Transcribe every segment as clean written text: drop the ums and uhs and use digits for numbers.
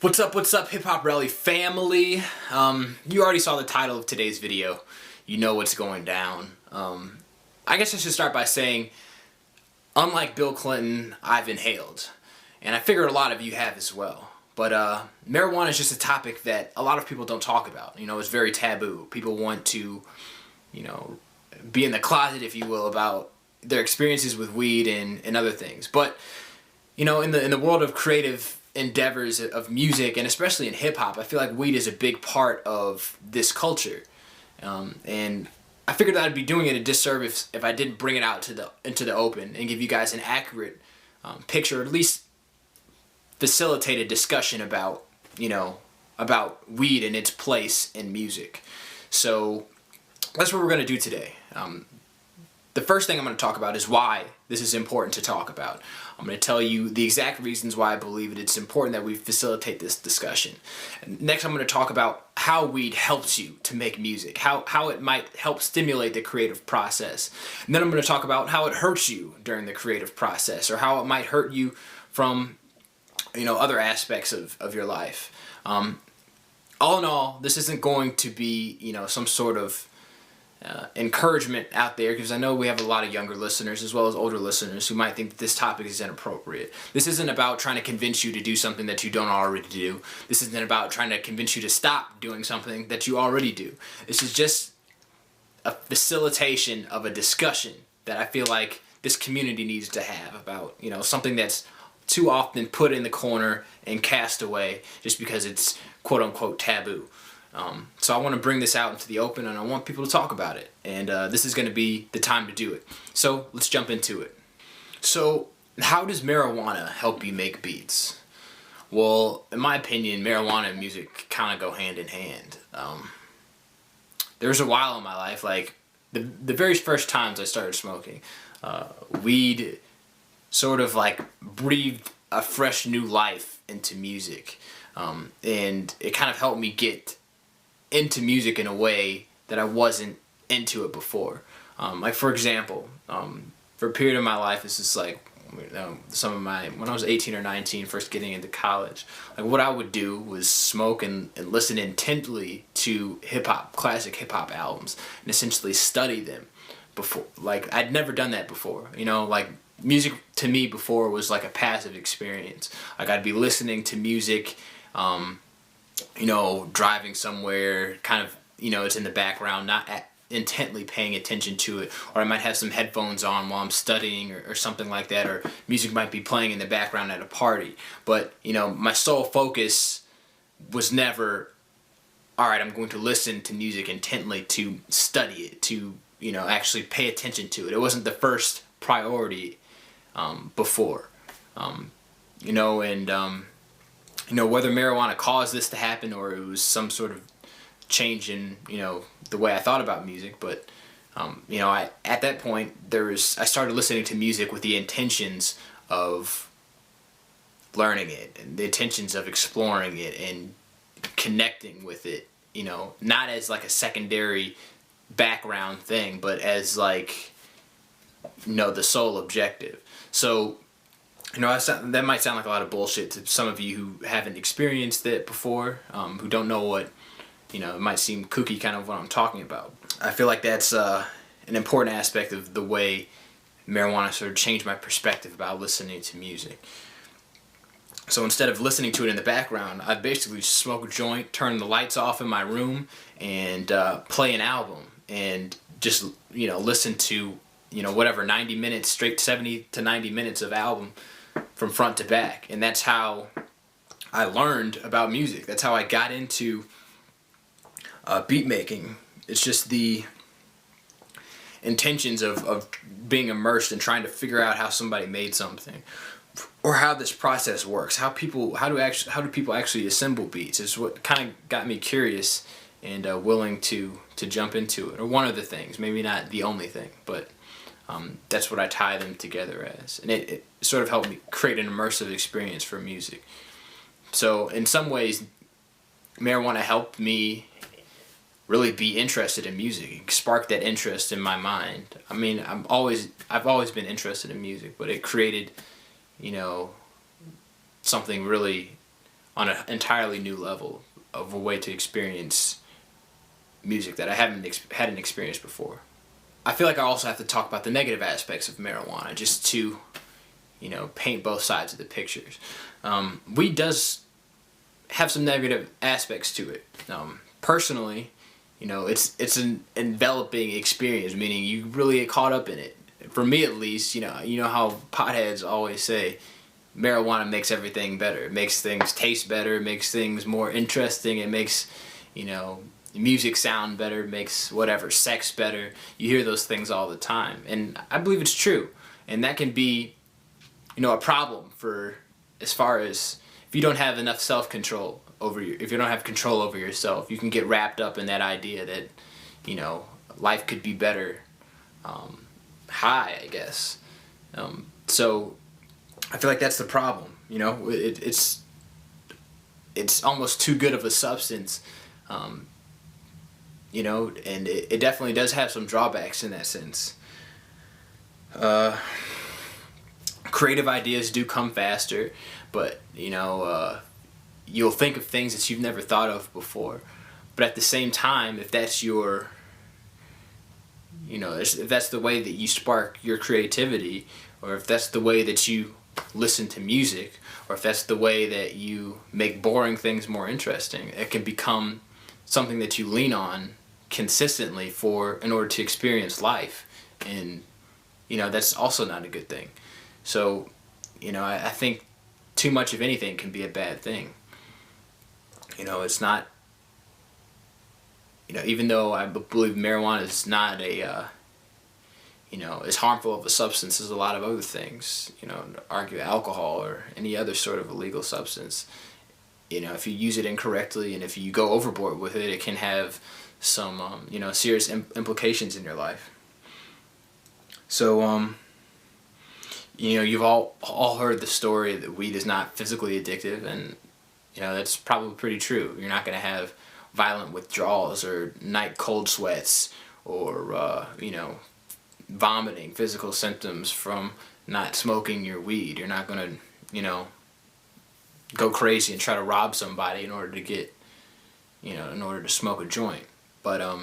What's up, Hip Hop Rally family? You already saw the title of today's video. You know what's going down. I guess I should start by saying, unlike Bill Clinton, I've inhaled. And I figure a lot of you have as well. But marijuana is just a topic that a lot of people don't talk about. You know, it's very taboo. People want to, be in the closet, if you will, about their experiences with weed and other things. But, in the world of creative endeavors of music, and especially in hip-hop, I feel like weed is a big part of this culture. And I figured that I'd be doing it a disservice if I didn't bring it out into the open and give you guys an accurate picture, or at least facilitate a discussion about, about weed and its place in music. So that's what we're going to do today. The first thing I'm going to talk about is why this is important to talk about. I'm going to tell you the exact reasons why I believe it's important that we facilitate this discussion. And next, I'm going to talk about how weed helps you to make music, how it might help stimulate the creative process. And then I'm going to talk about how it hurts you during the creative process, or how it might hurt you from, other aspects of your life. All in all, this isn't going to be, some sort of encouragement out there, because I know we have a lot of younger listeners as well as older listeners who might think that this topic is inappropriate. This isn't about trying to convince you to do something that you don't already do. This isn't about trying to convince you to stop doing something that you already do. This is just a facilitation of a discussion that I feel like this community needs to have about, something that's too often put in the corner and cast away just because it's quote unquote taboo. So I want to bring this out into the open, and I want people to talk about it. And this is going to be the time to do it. So let's jump into it. So how does marijuana help you make beats? Well, in my opinion, marijuana and music kind of go hand in hand. There was a while in my life, like the very first times I started smoking, weed sort of like breathed a fresh new life into music. And it kind of helped me get into music in a way that I wasn't into it before. Like for example, for a period of my life, this is like when I was 18 or 19, first getting into college, like what I would do was smoke and listen intently to classic hip hop albums, and essentially study them before. Like I'd never done that before. Like music to me before was like a passive experience. Like I'd be listening to music, driving somewhere, kind of, it's in the background, not intently paying attention to it. Or I might have some headphones on while I'm studying or something like that, or music might be playing in the background at a party. But, my sole focus was never, all right, I'm going to listen to music intently to study it, to, actually pay attention to it. It wasn't the first priority before, whether marijuana caused this to happen or it was some sort of change in, the way I thought about music. But, at that point, I started listening to music with the intentions of learning it, and the intentions of exploring it and connecting with it, not as like a secondary background thing, but as like, the sole objective. So, that might sound like a lot of bullshit to some of you who haven't experienced it before, who don't know what, it might seem kooky kind of what I'm talking about. I feel like that's an important aspect of the way marijuana sort of changed my perspective about listening to music. So instead of listening to it in the background, I basically just smoke a joint, turn the lights off in my room, and play an album, and just, listen to, whatever, 90 minutes, straight 70 to 90 minutes of album from front to back. And that's how I learned about music. That's how I got into beat making. It's just the intentions of being immersed and trying to figure out how somebody made something, or how this process works. How do people actually assemble beats is what kind of got me curious and willing to jump into it. Or one of the things, maybe not the only thing, but that's what I tie them together as. And it sort of helped me create an immersive experience for music. So in some ways, marijuana helped me really be interested in music. It sparked that interest in my mind. I mean, I've always been interested in music, but it created, something really on an entirely new level of a way to experience music that I hadn't experienced before. I feel like I also have to talk about the negative aspects of marijuana, just to, you know, paint both sides of the pictures. Weed does have some negative aspects to it. Personally, you know, it's an enveloping experience, meaning you really get caught up in it. For me, at least, you know how potheads always say, marijuana makes everything better. It makes things taste better. It makes things more interesting. It makes, you know, music sound better. It makes whatever, sex better. You hear those things all the time, and I believe it's true. And that can be, you know, a problem for as far as if you don't have enough self-control if you don't have control over yourself, you can get wrapped up in that idea that, you know, life could be better high, I guess. So I feel like that's the problem. You know, it's almost too good of a substance, you know, and it definitely does have some drawbacks in that sense. Creative ideas do come faster, but, you know, you'll think of things that you've never thought of before. But at the same time, if that's your, you know, if that's the way that you spark your creativity, or if that's the way that you listen to music, or if that's the way that you make boring things more interesting, it can become something that you lean on consistently in order to experience life. And, you know, that's also not a good thing. So, you know, I think too much of anything can be a bad thing. You know, it's not, you know, even though I believe marijuana is not you know, as harmful of a substance as a lot of other things, you know, argue alcohol or any other sort of illegal substance, you know, if you use it incorrectly and if you go overboard with it, it can have some, you know, serious implications in your life. So, you know, you've all heard the story that weed is not physically addictive, and, you know, that's probably pretty true. You're not going to have violent withdrawals or night cold sweats or, you know, vomiting, physical symptoms from not smoking your weed. You're not going to, you know, go crazy and try to rob somebody in order to get, you know, in order to smoke a joint. But I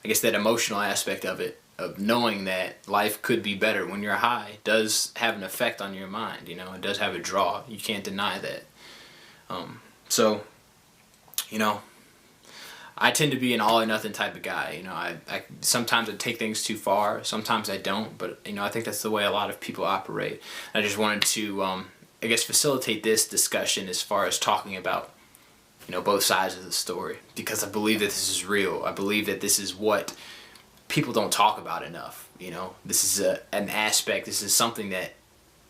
guess that emotional aspect of it, of knowing that life could be better when you're high, does have an effect on your mind. You know, it does have a draw. You can't deny that. So, you know, I tend to be an all or nothing type of guy. You know, I sometimes I take things too far, sometimes I don't, but, you know, I think that's the way a lot of people operate. I just wanted to, I guess, facilitate this discussion as far as talking about, you know, both sides of the story, because I believe that this is real. I believe that this is what people don't talk about enough. You know, this is an aspect, this is something that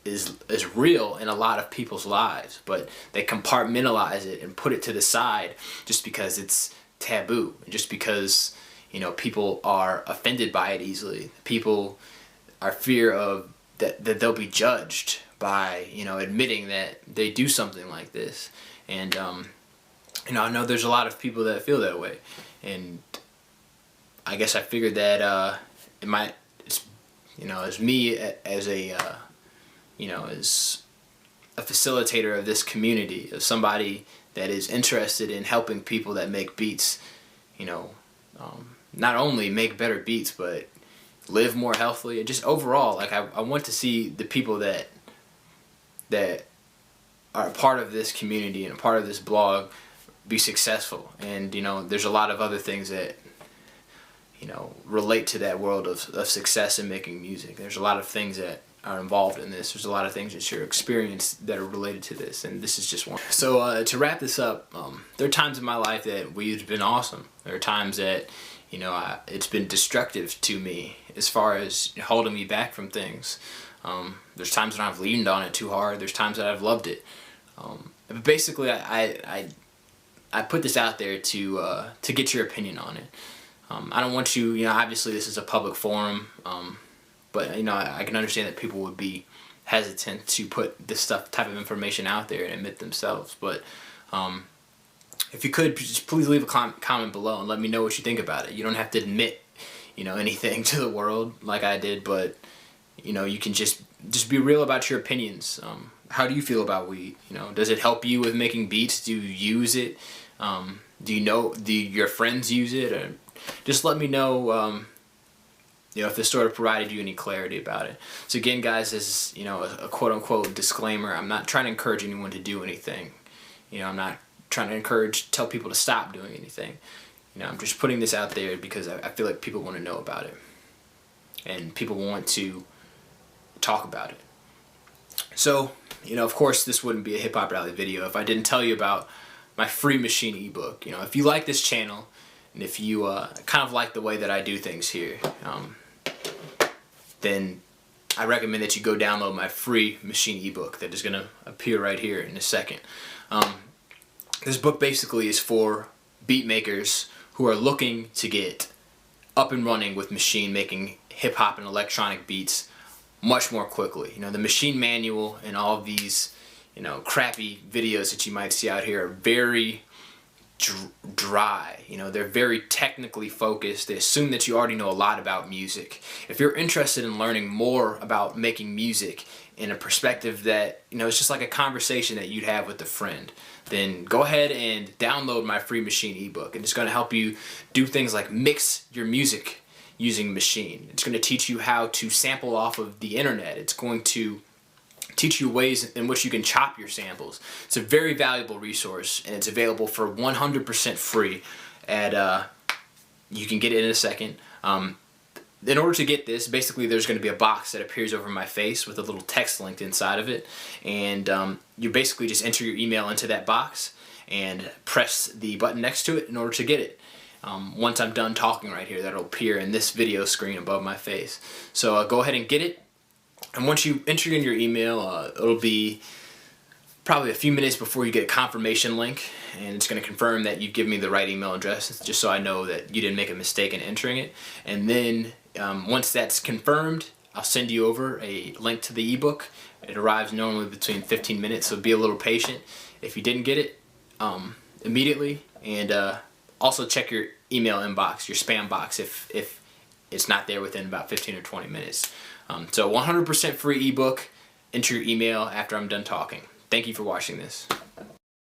is real in a lot of people's lives, but they compartmentalize it and put it to the side just because it's taboo, and just because, you know, people are offended by it easily. People are fear of that they'll be judged by, you know, admitting that they do something like this. And you know, I know there's a lot of people that feel that way, and I guess I figured that it might, you know, as me as a you know, as a facilitator of this community, of somebody that is interested in helping people that make beats, you know, not only make better beats, but live more healthily, and just overall, like, I want to see the people that are a part of this community and a part of this blog be successful. And, you know, there's a lot of other things that, you know, relate to that world of success in making music. There's a lot of things that are involved in this. There's a lot of things that you're experienced that are related to this, and this is just one. So to wrap this up, there are times in my life that weed's been awesome. There are times that, you know, it's been destructive to me as far as holding me back from things. There's times when I've leaned on it too hard. There's times that I've loved it. But basically, I put this out there to get your opinion on it. I don't want you, you know, obviously this is a public forum, but, you know, I can understand that people would be hesitant to put this type of information out there and admit themselves. But if you could, just please leave a comment below and let me know what you think about it. You don't have to admit, you know, anything to the world like I did, but, you know, you can just be real about your opinions. how do you feel about weed? Does it help you with making beats? Do you use it? Do your friends use it? Or just let me know, if this sort of provided you any clarity about it. So again, guys, this is, a quote-unquote disclaimer. I'm not trying to encourage anyone to do anything. I'm not trying to tell people to stop doing anything. I'm just putting this out there because I feel like people want to know about it. And people want to talk about it. So, of course, this wouldn't be a Hip Hop Rally video if I didn't tell you about my free Maschine ebook. If you like this channel, and if you kind of like the way that I do things here, then I recommend that you go download my free Maschine ebook that is going to appear right here in a second. This book basically is for beat makers who are looking to get up and running with Maschine, making hip-hop and electronic beats much more quickly. The Maschine manual and all of these, crappy videos that you might see out here are very dry. They're very technically focused. They assume that you already know a lot about music. If you're interested in learning more about making music in a perspective that, it's just like a conversation that you'd have with a friend, then go ahead and download my free Maschine ebook. And it's going to help you do things like mix your music using Maschine. It's going to teach you how to sample off of the internet. It's going to teach you ways in which you can chop your samples. It's a very valuable resource, and it's available for 100% free. You can get it in a second. In order to get this, basically there's going to be a box that appears over my face with a little text linked inside of it, and you basically just enter your email into that box and press the button next to it in order to get it. Once I'm done talking right here, that'll appear in this video screen above my face. So go ahead and get it. And once you enter in your email, it'll be probably a few minutes before you get a confirmation link, and it's going to confirm that you've given me the right email address, just so I know that you didn't make a mistake in entering it. And then once that's confirmed, I'll send you over a link to the ebook. It arrives normally between 15 minutes, so be a little patient if you didn't get it immediately. And also check your email inbox, your spam box, if it's not there within about 15 or 20 minutes. So 100% free ebook. Enter your email after I'm done talking. Thank you for watching this.